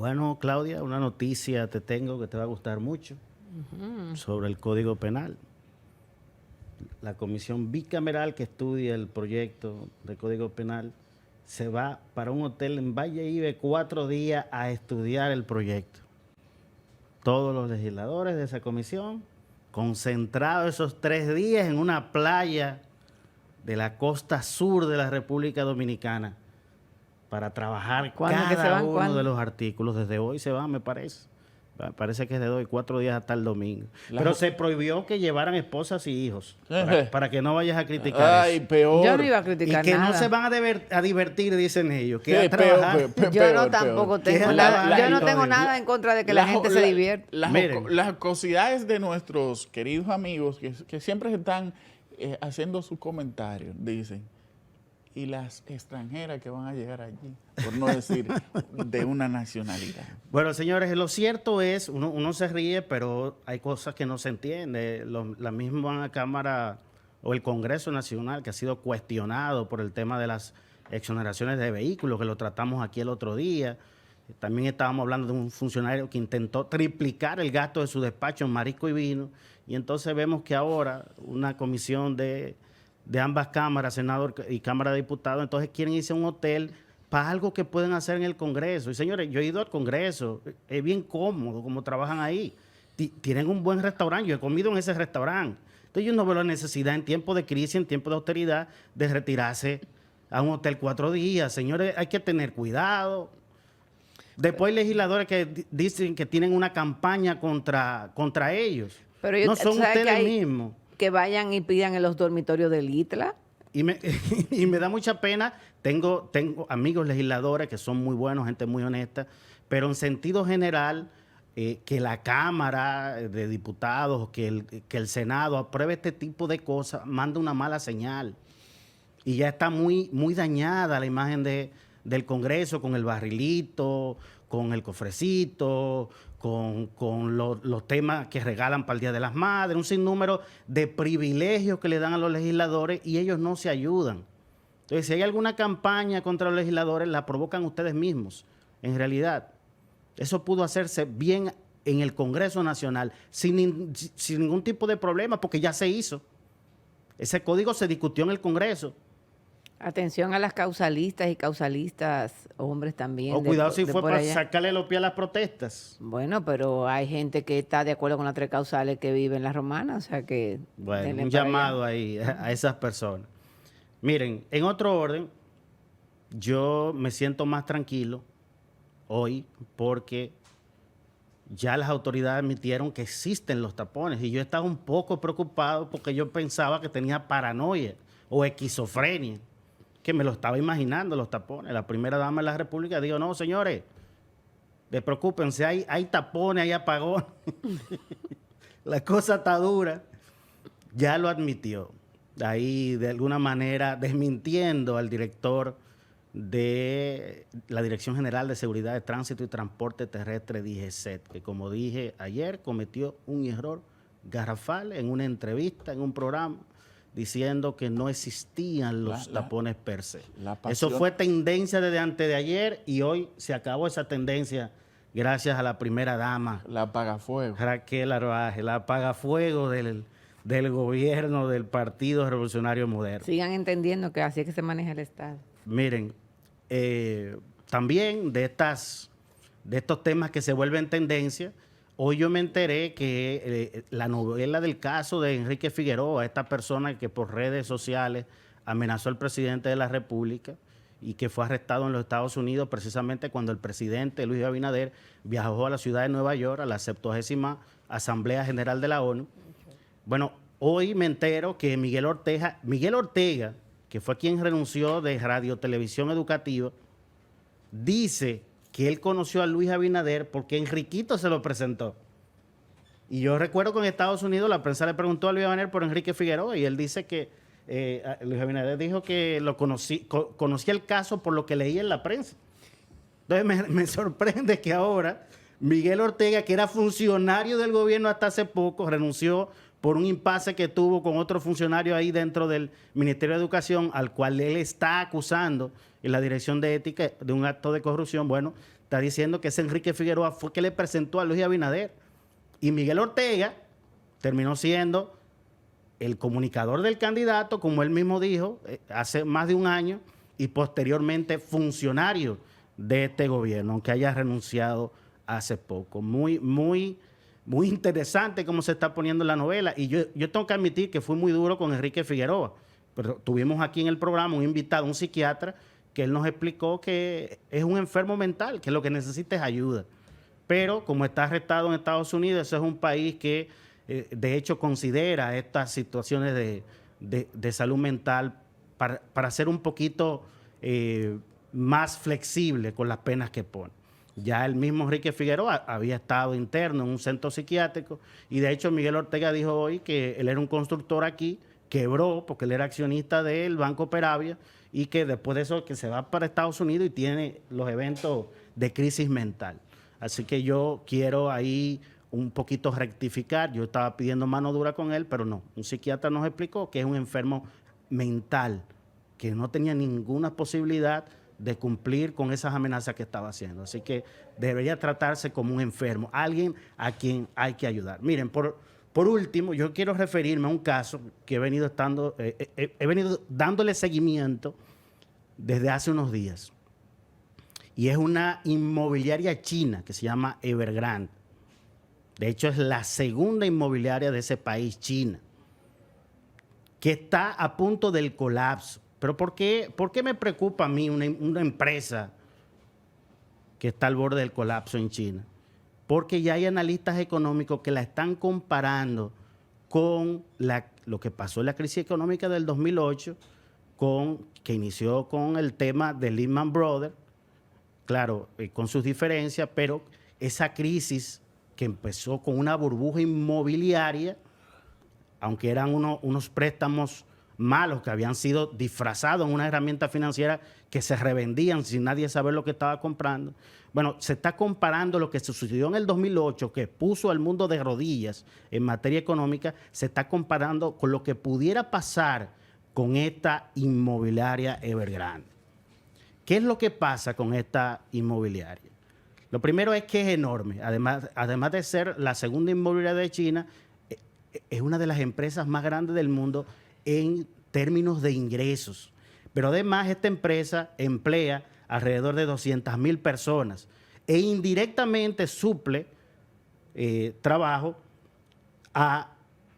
Bueno, Claudia, una noticia te tengo que te va a gustar mucho sobre el Código Penal. La comisión bicameral que estudia el proyecto de Código Penal se va para un hotel en Valle Ibe 4 días a estudiar el proyecto. Todos los legisladores de esa comisión, concentrados esos 3 días en una playa de la costa sur de la República Dominicana, para trabajar cada uno de los artículos. Desde hoy se van, me parece. Parece que es de hoy, 4 días hasta el domingo. Pero se prohibió que llevaran esposas y hijos, para que no vayas a criticar eso. Peor. Yo no iba a criticar Y que nada. no se van a divertir, dicen ellos. Que Sí, a trabajar. Yo no tampoco tengo nada. Yo no tengo nada en contra de que la gente se divierta. Las jocosidades de nuestros queridos amigos que siempre están haciendo sus comentarios, dicen, y las extranjeras que van a llegar allí, por no decir de una nacionalidad. Bueno, señores, lo cierto es, uno se ríe, pero hay cosas que no se entienden. La misma Cámara o el Congreso Nacional, que ha sido cuestionado por el tema de las exoneraciones de vehículos, que lo tratamos aquí el otro día. También estábamos hablando de un funcionario que intentó triplicar el gasto de su despacho en marisco y vino, y entonces vemos que ahora una comisión de ambas cámaras, Senado y Cámara de Diputados, entonces quieren irse a un hotel para algo que pueden hacer en el Congreso. Y señores, yo he ido al Congreso, es bien cómodo como trabajan ahí. Tienen un buen restaurante, yo he comido en ese restaurante. Entonces yo no veo la necesidad en tiempos de crisis, en tiempos de austeridad, de retirarse a un hotel 4 días. Señores, hay que tener cuidado. Después hay legisladores que dicen que tienen una campaña contra ellos. Pero no son ustedes mismos. Que vayan y pidan en los dormitorios del ITLA. Y me da mucha pena. Tengo amigos legisladores que son muy buenos, gente muy honesta, pero en sentido general, que la Cámara de Diputados, que el Senado apruebe este tipo de cosas, manda una mala señal. Y ya está muy, muy dañada la imagen del Congreso, con el barrilito, con el cofrecito, con los temas que regalan para el Día de las Madres, un sinnúmero de privilegios que le dan a los legisladores y ellos no se ayudan. Entonces, si hay alguna campaña contra los legisladores, la provocan ustedes mismos, en realidad. Eso pudo hacerse bien en el Congreso Nacional, sin ningún tipo de problema, porque ya se hizo. Ese código se discutió en el Congreso. Atención a las causalistas y causalistas, hombres también. O cuidado si fue para sacarle los pies a las protestas. Bueno, pero hay gente que está de acuerdo con las 3 causales que viven en la Romana, o sea que... Bueno, un llamado ahí a esas personas. Miren, en otro orden, yo me siento más tranquilo hoy porque ya las autoridades admitieron que existen los tapones y yo estaba un poco preocupado porque yo pensaba que tenía paranoia o esquizofrenia, que me lo estaba imaginando los tapones. La primera dama de la República dijo, no, señores, despreocúpense, hay tapones, hay apagones. La cosa está dura. Ya lo admitió. Ahí, de alguna manera, desmintiendo al director de la Dirección General de Seguridad de Tránsito y Transporte Terrestre, DGCET, que como dije ayer, cometió un error garrafal en una entrevista, en un programa, diciendo que no existían los tapones per se. Eso fue tendencia desde antes de ayer y hoy se acabó esa tendencia gracias a la primera dama. La apagafuego. Raquel Arbaje, la apagafuego del gobierno del Partido Revolucionario Moderno. Sigan entendiendo que así es que se maneja el Estado. Miren, también de estos temas que se vuelven tendencia, hoy yo me enteré que la novela del caso de Enrique Figueroa, esta persona que por redes sociales amenazó al presidente de la República y que fue arrestado en los Estados Unidos precisamente cuando el presidente Luis Abinader viajó a la ciudad de Nueva York a la 70ª Asamblea General de la ONU. Bueno, hoy me entero que Miguel Ortega, que fue quien renunció de Radio Televisión Educativa, dice que él conoció a Luis Abinader porque Enriquito se lo presentó. Y yo recuerdo que en Estados Unidos la prensa le preguntó a Luis Abinader por Enrique Figueroa y él dice que Luis Abinader dijo que lo conocía el caso por lo que leía en la prensa. Entonces me sorprende que ahora Miguel Ortega, que era funcionario del gobierno hasta hace poco, renunció por un impasse que tuvo con otro funcionario ahí dentro del Ministerio de Educación, al cual él está acusando en la Dirección de Ética de un acto de corrupción. Bueno, está diciendo que ese Enrique Figueroa fue que le presentó a Luis Abinader. Y Miguel Ortega terminó siendo el comunicador del candidato, como él mismo dijo, hace más de un año, y posteriormente funcionario de este gobierno, aunque haya renunciado hace poco. Muy, muy, muy interesante cómo se está poniendo la novela. Y yo tengo que admitir que fui muy duro con Enrique Figueroa. Pero tuvimos aquí en el programa un invitado, un psiquiatra, que él nos explicó que es un enfermo mental, que lo que necesita es ayuda. Pero como está arrestado en Estados Unidos, eso es un país que de hecho considera estas situaciones de salud mental para ser un poquito más flexible con las penas que pone. Ya el mismo Enrique Figueroa había estado interno en un centro psiquiátrico y de hecho Miguel Ortega dijo hoy que él era un constructor aquí, quebró porque él era accionista del Banco Peravia y que después de eso que se va para Estados Unidos y tiene los eventos de crisis mental. Así que yo quiero ahí un poquito rectificar. Yo estaba pidiendo mano dura con él, pero no. Un psiquiatra nos explicó que es un enfermo mental, que no tenía ninguna posibilidad de cumplir con esas amenazas que estaba haciendo. Así que debería tratarse como un enfermo, alguien a quien hay que ayudar. Miren, por último, yo quiero referirme a un caso que he venido dándole seguimiento desde hace unos días. Y es una inmobiliaria china que se llama Evergrande. De hecho, es la segunda inmobiliaria de ese país, China, que está a punto del colapso. ¿Pero por qué me preocupa a mí una empresa que está al borde del colapso en China? Porque ya hay analistas económicos que la están comparando con lo que pasó en la crisis económica del 2008, que inició con el tema de Lehman Brothers, claro, con sus diferencias, pero esa crisis que empezó con una burbuja inmobiliaria, aunque eran unos préstamos malos que habían sido disfrazados en una herramienta financiera que se revendían sin nadie saber lo que estaba comprando. Bueno, se está comparando lo que sucedió en el 2008, que puso al mundo de rodillas en materia económica, se está comparando con lo que pudiera pasar con esta inmobiliaria Evergrande. ¿Qué es lo que pasa con esta inmobiliaria? Lo primero es que es enorme. Además de ser la segunda inmobiliaria de China, es una de las empresas más grandes del mundo en términos de ingresos. Pero además esta empresa emplea alrededor de 200,000 personas e indirectamente suple trabajo a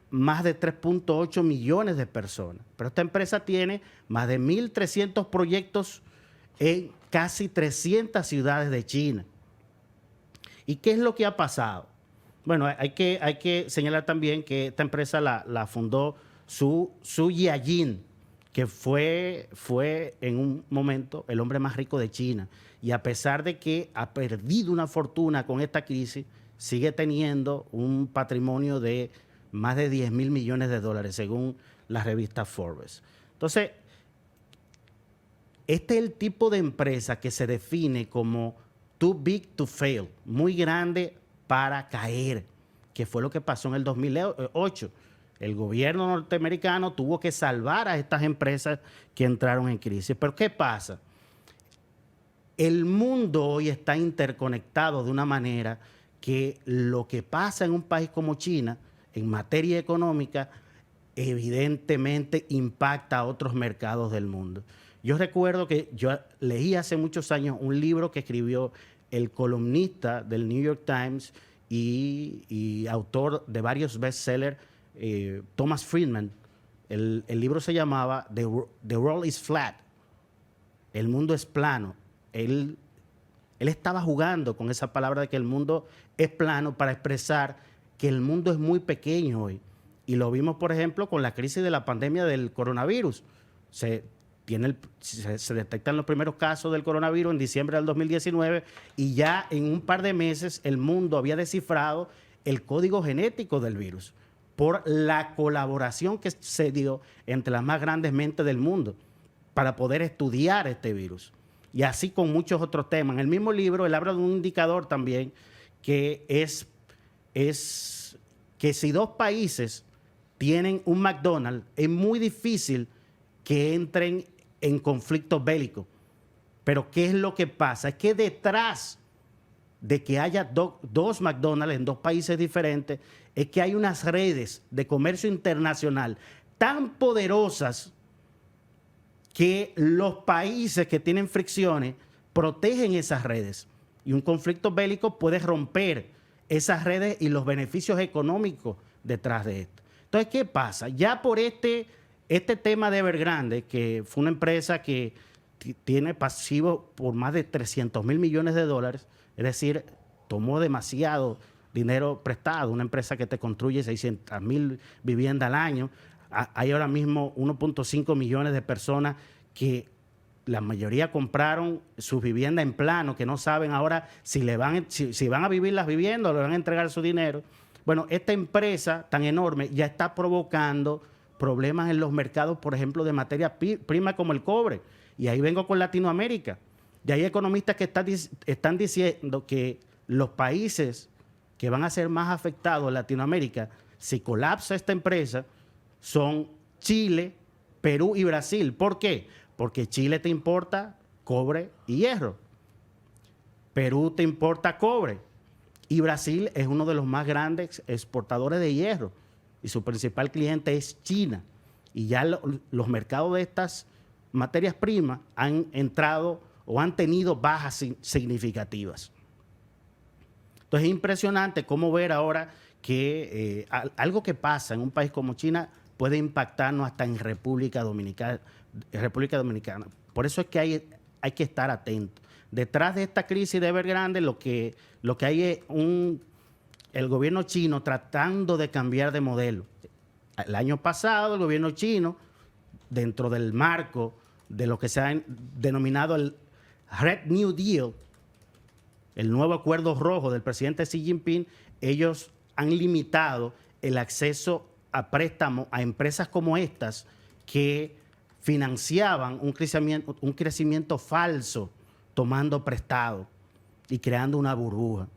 más de 3.8 millones de personas. Pero esta empresa tiene más de 1.300 proyectos en casi 300 ciudades de China. ¿Y qué es lo que ha pasado? Bueno, hay que señalar también que esta empresa la fundó Su Jiajin, que fue en un momento el hombre más rico de China. Y a pesar de que ha perdido una fortuna con esta crisis, sigue teniendo un patrimonio de más de 10,000 millones de dólares, según la revista Forbes. Entonces, este es el tipo de empresa que se define como too big to fail, muy grande para caer, que fue lo que pasó en el 2008. El gobierno norteamericano tuvo que salvar a estas empresas que entraron en crisis. Pero ¿qué pasa? El mundo hoy está interconectado de una manera que lo que pasa en un país como China, en materia económica, evidentemente impacta a otros mercados del mundo. Yo recuerdo que yo leí hace muchos años un libro que escribió el columnista del New York Times y autor de varios bestsellers, Thomas Friedman. El libro se llamaba The World is Flat. El mundo es plano. Él estaba jugando con esa palabra de que el mundo es plano para expresar que el mundo es muy pequeño hoy. Y lo vimos, por ejemplo, con la crisis de la pandemia del coronavirus. Se detectan los primeros casos del coronavirus en diciembre del 2019 y ya en un par de meses el mundo había descifrado el código genético del virus por la colaboración que se dio entre las más grandes mentes del mundo para poder estudiar este virus. Y así con muchos otros temas. En el mismo libro él habla de un indicador también que es que si dos países tienen un McDonald's, es muy difícil que entren en conflictos bélicos. Pero ¿qué es lo que pasa? Es que detrás de que haya dos McDonald's en dos países diferentes es que hay unas redes de comercio internacional tan poderosas que los países que tienen fricciones protegen esas redes. Y un conflicto bélico puede romper esas redes y los beneficios económicos detrás de esto. Entonces, ¿qué pasa? Ya por este tema de Evergrande, que fue una empresa que tiene pasivo por más de 300 mil millones de dólares, es decir, tomó demasiado dinero prestado, una empresa que te construye 600 mil viviendas al año. Hay ahora mismo 1.5 millones de personas que la mayoría compraron sus viviendas en plano, que no saben ahora si van a vivir las viviendas o le van a entregar su dinero. Bueno, esta empresa tan enorme ya está provocando problemas en los mercados, por ejemplo, de materia prima como el cobre. Y ahí vengo con Latinoamérica. Y hay economistas que están diciendo que los países que van a ser más afectados en Latinoamérica, si colapsa esta empresa, son Chile, Perú y Brasil. ¿Por qué? Porque Chile te importa cobre y hierro. Perú te importa cobre. Y Brasil es uno de los más grandes exportadores de hierro. Y su principal cliente es China. Y ya los mercados de estas materias primas han entrado o han tenido bajas significativas. Entonces es impresionante cómo ver ahora que algo que pasa en un país como China puede impactarnos hasta en República Dominicana. Por eso es que hay que estar atentos. Detrás de esta crisis de Evergrande lo que hay es el gobierno chino tratando de cambiar de modelo. El año pasado el gobierno chino, dentro del marco de lo que se ha denominado el Red New Deal, el nuevo acuerdo rojo del presidente Xi Jinping, ellos han limitado el acceso a préstamos a empresas como estas que financiaban un crecimiento falso tomando prestado y creando una burbuja.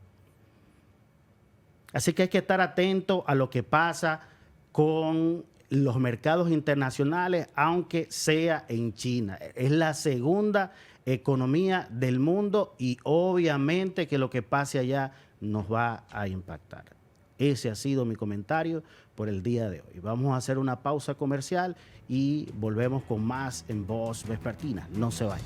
Así que hay que estar atento a lo que pasa con los mercados internacionales, aunque sea en China. Es la segunda economía del mundo y obviamente que lo que pase allá nos va a impactar. Ese ha sido mi comentario por el día de hoy. Vamos a hacer una pausa comercial y volvemos con más en Voz Vespertina. No se vayan.